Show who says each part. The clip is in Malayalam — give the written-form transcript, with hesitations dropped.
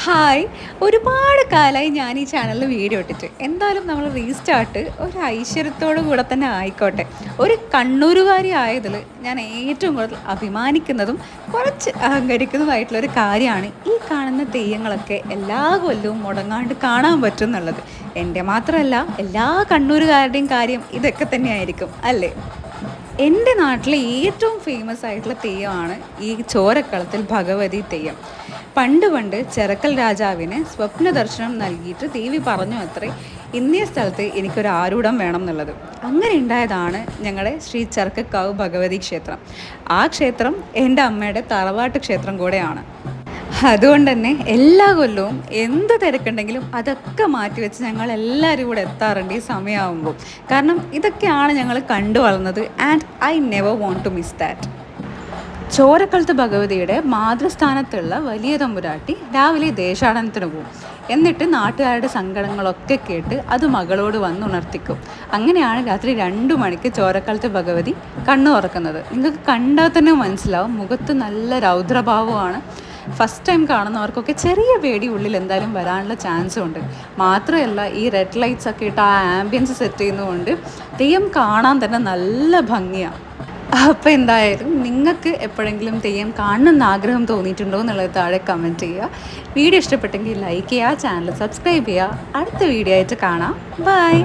Speaker 1: ഹായ്, ഒരുപാട് കാലമായി ഞാൻ ഈ ചാനലിൽ വീഡിയോ ഇട്ടിട്ട്. എന്തായാലും നമ്മൾ റീസ്റ്റാർട്ട് ഒരു ഐശ്വര്യത്തോടു കൂടെ തന്നെ ആയിക്കോട്ടെ. ഒരു കണ്ണൂരുകാരി ആയതിൽ ഞാൻ ഏറ്റവും കൂടുതൽ അഭിമാനിക്കുന്നതും കുറച്ച് അഹങ്കരിക്കുന്നതുമായിട്ടുള്ളൊരു കാര്യമാണ് ഈ കാണുന്ന തെയ്യങ്ങളൊക്കെ എല്ലാ കൊല്ലവും മുടങ്ങാണ്ട് കാണാൻ പറ്റും എന്നുള്ളത്. എൻ്റെ മാത്രമല്ല, എല്ലാ കണ്ണൂരുകാരുടെയും കാര്യം ഇതൊക്കെ തന്നെയായിരിക്കും അല്ലേ? എൻ്റെ നാട്ടിലെ ഏറ്റവും ഫേമസ് ആയിട്ടുള്ള തെയ്യമാണ് ഈ ചോരക്കളത്തിൽ ഭഗവതി തെയ്യം. പണ്ട് പണ്ട് ചെറക്കൽ രാജാവിന് സ്വപ്ന ദർശനം നൽകിയിട്ട് ദേവി പറഞ്ഞു അത്രേ, ഇന്നേ സ്ഥലത്ത് എനിക്കൊരു ആരൂഢം വേണം എന്നുള്ളത്. അങ്ങനെ ഉണ്ടായതാണ് ഞങ്ങളുടെ ശ്രീ ചെറുക്കക്കാവ് ഭഗവതി ക്ഷേത്രം. ആ ക്ഷേത്രം എൻ്റെ അമ്മയുടെ തറവാട്ട് ക്ഷേത്രം കൂടെയാണ്. അതുകൊണ്ട് തന്നെ എല്ലാ കൊല്ലവും എന്ത് തിരക്കുണ്ടെങ്കിലും അതൊക്കെ മാറ്റിവെച്ച് ഞങ്ങൾ എല്ലാവരും കൂടെ എത്താറുണ്ട് ഈ സമയമാകുമ്പോൾ. കാരണം ഇതൊക്കെയാണ് ഞങ്ങൾ കണ്ടു വളർന്നത്. And I never want to miss that. ചോരക്കളത്ത് ഭഗവതിയുടെ മാതൃസ്ഥാനത്തുള്ള വലിയ തമ്പുരാട്ടി രാവിലെ ദേശാടനത്തിന് പോകും. എന്നിട്ട് നാട്ടുകാരുടെ സങ്കടങ്ങളൊക്കെ കേട്ട് അത് മകളോട് വന്നുണർത്തിക്കും. അങ്ങനെയാണ് രാത്രി 2 മണിക്ക് ചോരക്കളത്ത് ഭഗവതി കണ്ണു തുറക്കുന്നത്. നിങ്ങൾക്ക് കണ്ടാൽ തന്നെ മനസ്സിലാവും, മുഖത്ത് നല്ല രൗദ്രഭാവമാണ്. ഫസ്റ്റ് ടൈം കാണുന്നവർക്കൊക്കെ ചെറിയ പേടി ഉള്ളിൽ എന്തായാലും വരാനുള്ള ചാൻസും ഉണ്ട്. മാത്രമല്ല, ഈ റെഡ് ലൈറ്റ്സ് ഒക്കെ ഇട്ട് ആ ആംബിയൻസ് സെറ്റ് ചെയ്യുന്നതുകൊണ്ട് തെയ്യം കാണാൻ തന്നെ നല്ല ഭംഗിയാണ്. അപ്പോൾ എന്തായാലും നിങ്ങൾക്ക് എപ്പോഴെങ്കിലും തെയ്യം കാണണമെന്ന് ആഗ്രഹം തോന്നിയിട്ടുണ്ടോ എന്നുള്ളത് താഴെ കമൻറ്റ് ചെയ്യുക. വീഡിയോ ഇഷ്ടപ്പെട്ടെങ്കിൽ ലൈക്ക് ചെയ്യുക, ചാനൽ സബ്സ്ക്രൈബ് ചെയ്യുക. അടുത്ത വീഡിയോ ആയിട്ട് കാണാം. ബൈ.